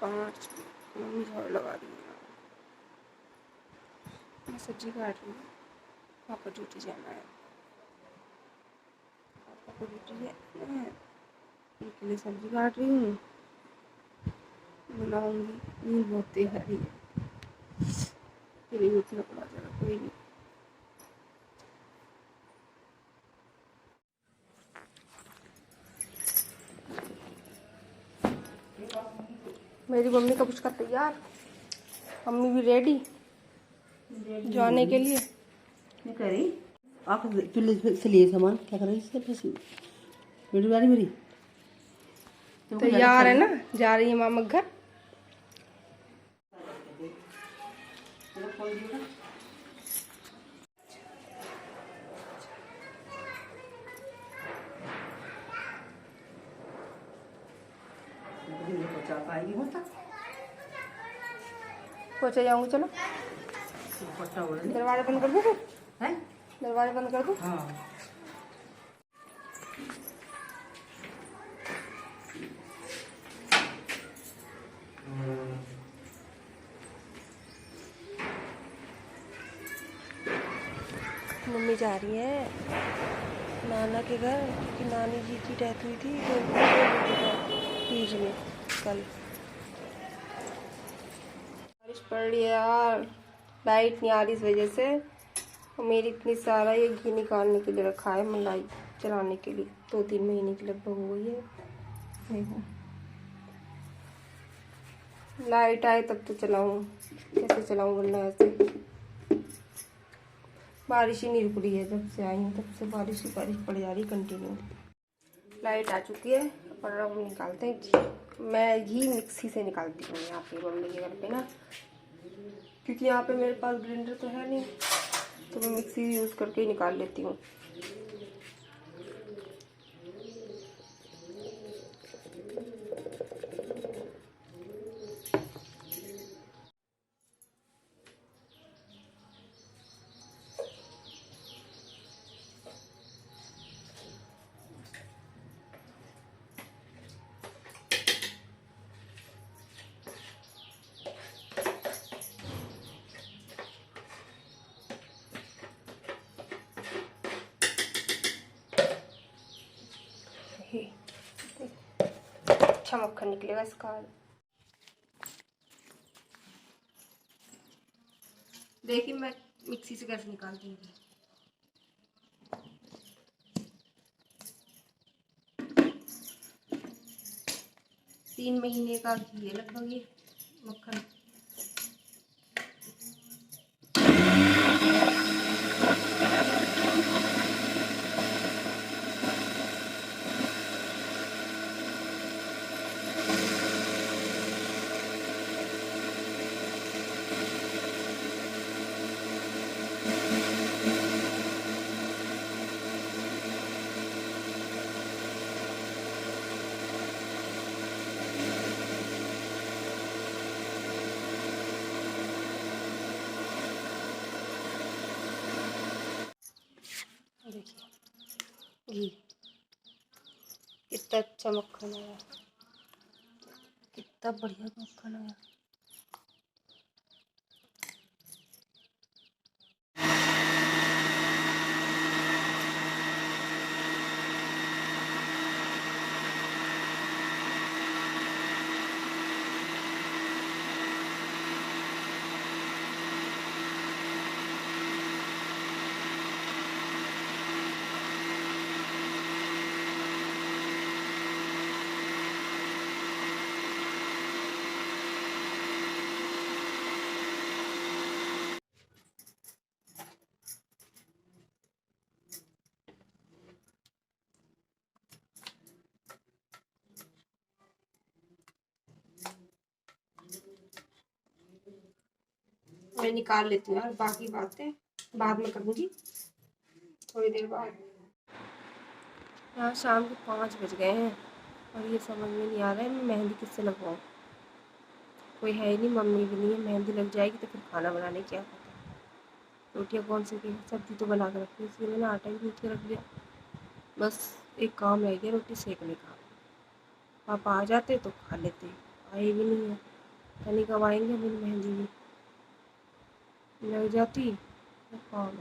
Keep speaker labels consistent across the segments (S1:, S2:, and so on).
S1: 5 mummy झाड़ू लगा रही है। मैं सब्जी काट रही हूँ। पापा ड्यूटी जाना है। पापा को ड्यूटी जाना है, उनके लिए सब्जी काट रही हूँ। बनाऊँगी। नींद बहुत तेज आ रही है, फिर उठना पड़ा। चलो कोई नहीं। मेरी मम्मी का पुचका तैयार, मम्मी भी रेडी जाने के लिए।
S2: क्या कर रही आप? चुल्ले से लिए सामान क्या कर रही है? बेटी वाली मेरी
S1: तैयार है ना, जा रही है मामा घर। पहुँचे जाऊंगी। चलो दरवाजा बंद कर दो। फिर दरवाजा बंद कर दो।
S2: हाँ।
S1: मम्मी जा रही है नाना के घर, क्योंकि नानी जी की डेथ हुई थी तीज में कल। बारिश पड़ रही है यार, लाइट नहीं आ रही इस वजह से। और मेरी इतनी सारा ये घी निकालने के लिए रखा है, मलाई चलाने के लिए 2-3 महीने की लगभग हो गई है। देखो लाइट आए तब तो चलाऊँ, कैसे चलाऊँ वरना ऐसे। बारिश ही नहीं रुक रही है, जब से आई हूँ तब से बारिश ही बारिश पड़ जा रही कंटिन्यू। लाइट आ चुकी है और अब निकालते हैं घी। मैं घी मिक्सी से निकालती हूँ यहाँ पे मम्मी के घर पे ना, क्योंकि यहाँ पे मेरे पास ग्राइंडर तो है नहीं, तो मैं मिक्सी यूज़ करके ही निकाल लेती हूँ। अच्छा मक्खन निकलेगा इसका। देखिए मैं मिक्सी से कैसे निकालती हूँ। 3 महीने का घी है लगभग ये मक्खन। देखिए घी कितना अच्छा मक्खन आया, कितना बढ़िया मक्खन आया। मैं निकाल लेती हूँ यार, बाकी बातें बाद में करूँगी थोड़ी देर बाद। यहाँ शाम के 5 बज गए हैं और ये समझ में नहीं आ रहा है मैं मेहंदी किससे लगवाऊँ। कोई है ही नहीं, मम्मी भी नहीं है। मेहंदी लग जाएगी तो फिर खाना बनाने क्या पता। रोटियाँ कौन सी की, सब्जी तो बना कर रखी, इसलिए मैंने आटा भी गूँथ के रख दिया। बस एक काम रह गया रोटी सेकने का। पापा आ जाते तो खा लेते, आए भी नहीं है। यानी कब आएंगे मेरी मेहंदी में लग जाती। हाँ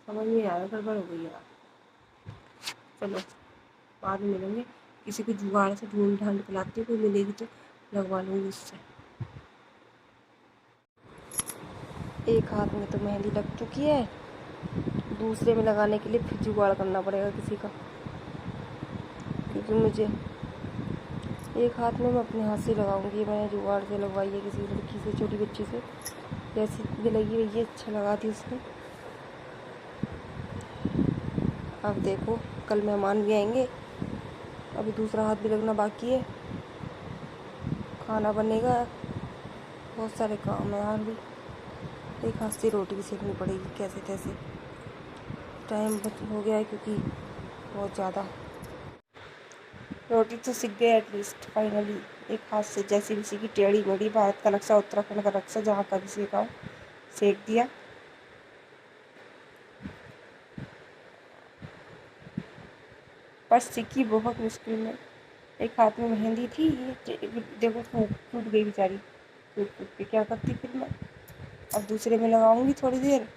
S1: समझ नहीं आ रहा, गड़बड़ हो गई यार। चलो बाद में मिलेंगे, किसी को जुगाड़ से ढूंढ ढांड के लाती हूँ, कोई मिलेगी तो लगवा लूँगी उससे। एक हाथ में तो मेहंदी लग चुकी है, दूसरे में लगाने के लिए फिर जुगाड़ करना पड़ेगा किसी का, क्योंकि मुझे एक हाथ में मैं अपने हाथ से लगाऊंगी। मैंने जुगाड़ से लगवाई है किसी लड़की से, छोटी बच्ची से, जैसी भी लगी वही अच्छा लगा थी उसने। अब देखो कल मेहमान भी आएंगे, अभी दूसरा हाथ भी लगना बाकी है, खाना बनेगा, बहुत सारे काम है यार। भी एक हाथ से रोटी भी सेकनी पड़ेगी कैसे तैसे। टाइम हो गया है क्योंकि बहुत ज़्यादा। रोटी तो सीख गए एटलीस्ट फाइनली एक हाथ से, जैसी भी सीखी, टेढ़ी मेढ़ी, भारत का नक्शा, उत्तराखंड का नक्शा, जहाँ का भी सीखा हो सेक दिया। पर सीखी बहुत मुश्किल में। एक हाथ में मेहंदी थी, ये देखो टूट गई बेचारी, टूट टूट के क्या करती फिर मैं। अब दूसरे में लगाऊंगी थोड़ी देर,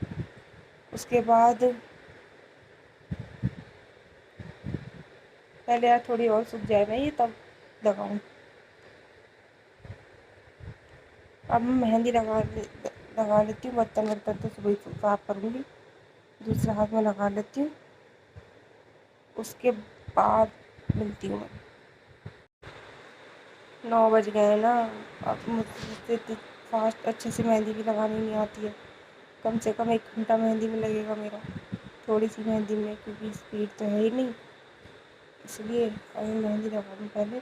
S1: उसके बाद पहले यार थोड़ी और सूख जाए मैं ये तब लगाऊं। अब मैं मेहंदी लगा लेती हूँ, बर्तन वर्तन तो सुबह ही साफ करूँगी, दूसरा हाथ में लगा लेती हूँ, उसके बाद मिलती हूँ। 9 बज गए ना, अब मुझसे फास्ट अच्छे से मेहंदी भी लगानी नहीं आती है। कम से कम 1 घंटा मेहंदी में लगेगा मेरा, थोड़ी सी मेहंदी में, क्योंकि स्पीड तो है ही नहीं। इसलिए अभी मेहंदी लगा दूँ पहले,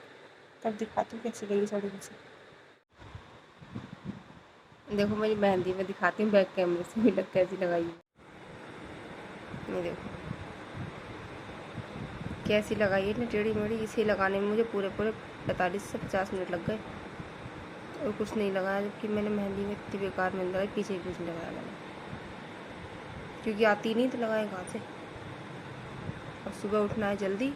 S1: तब दिखाती हूँ कैसी लगी साड़ी मुझसे। देखो मेरी मेहंदी में दिखाती हूँ बैक कैमरे से भी लग कैसी लगाई है। ये देखो कैसी लगाई है, इतनी टेढ़ी मेढ़ी। इसे लगाने में मुझे पूरे 45 से 50 मिनट लग गए और कुछ नहीं लगाया, जबकि मैंने मेहंदी में इतनी बेकार मेहंदी लगाई, पीछे भी कुछ नहीं लगाया मैंने, क्योंकि आती नहीं तो लगाए कहाँ से। और सुबह उठना है जल्दी।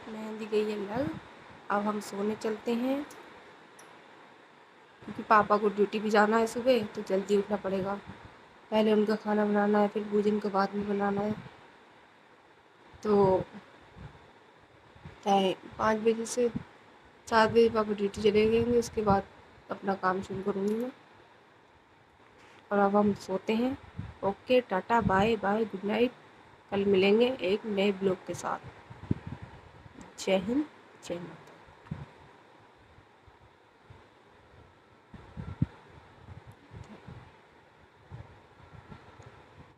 S1: मेहंदी गई है लग, अब हम सोने चलते हैं, क्योंकि पापा को ड्यूटी भी जाना है सुबह, तो जल्दी उठना पड़ेगा। पहले उनका खाना बनाना है, फिर भोजन का बाद में बनाना है। तो 5 बजे से 7 बजे पापा ड्यूटी चले जाएंगे, उसके बाद अपना काम शुरू करूँगी मैं। और अब हम सोते हैं। Okay tata bye bye good night, कल मिलेंगे एक नए ब्लॉग के साथ। जय हिंद जय माता।